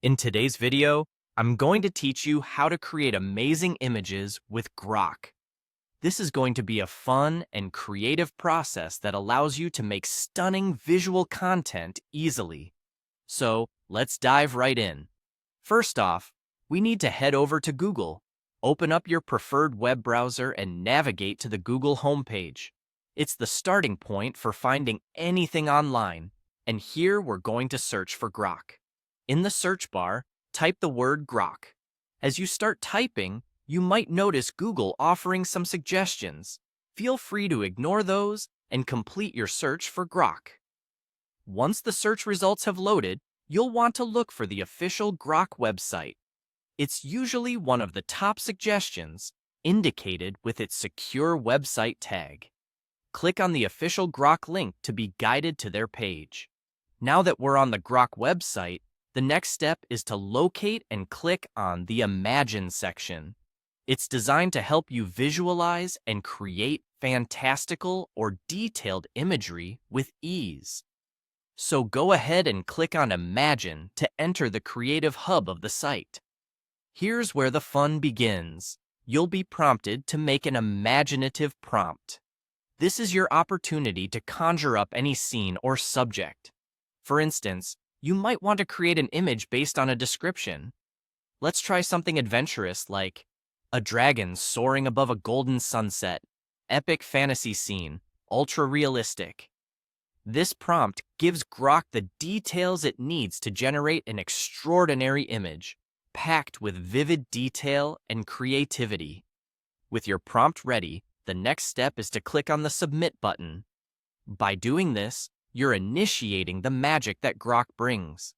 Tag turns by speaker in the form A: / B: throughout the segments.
A: In today's video, I'm going to teach you how to create amazing images with Grok. This is going to be a fun and creative process that allows you to make stunning visual content easily. So let's dive right in. First off, we need to head over to Google. Open up your preferred web browser and navigate to the Google homepage. It's the starting point for finding anything online, and here we're going to search for Grok. In the search bar, type the word Grok. As you start typing, you might notice Google offering some suggestions. Feel free to ignore those and complete your search for Grok. Once the search results have loaded, you'll want to look for the official Grok website. It's usually one of the top suggestions, indicated with its secure website tag. Click on the official Grok link to be guided to their page. Now that we're on the Grok website, the next step is to locate and click on the Imagine section. It's designed to help you visualize and create fantastical or detailed imagery with ease. So go ahead and click on Imagine to enter the creative hub of the site. Here's where the fun begins. You'll be prompted to make an imaginative prompt. This is your opportunity to conjure up any scene or subject. For instance, you might want to create an image based on a description. Let's try something adventurous like a dragon soaring above a golden sunset, epic fantasy scene, ultra-realistic. This prompt gives Grok the details it needs to generate an extraordinary image, packed with vivid detail and creativity. With your prompt ready, the next step is to click on the Submit button. By doing this, you're initiating the magic that Grok brings.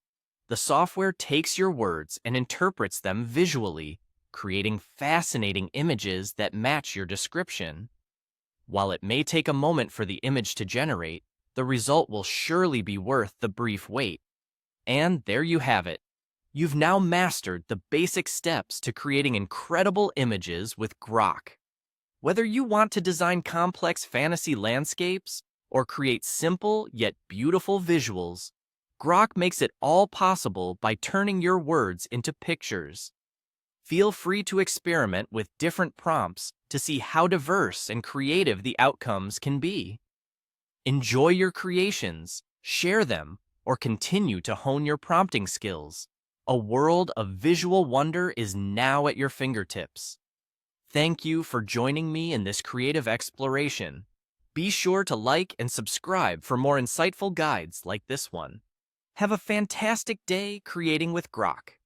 A: The software takes your words and interprets them visually, creating fascinating images that match your description. While it may take a moment for the image to generate, the result will surely be worth the brief wait. And there you have it. You've now mastered the basic steps to creating incredible images with Grok. Whether you want to design complex fantasy landscapes or create simple yet beautiful visuals, Grok makes it all possible by turning your words into pictures. Feel free to experiment with different prompts to see how diverse and creative the outcomes can be. Enjoy your creations, share them, or continue to hone your prompting skills. A world of visual wonder is now at your fingertips. Thank you for joining me in this creative exploration. Be sure to like and subscribe for more insightful guides like this one. Have a fantastic day creating with Grok.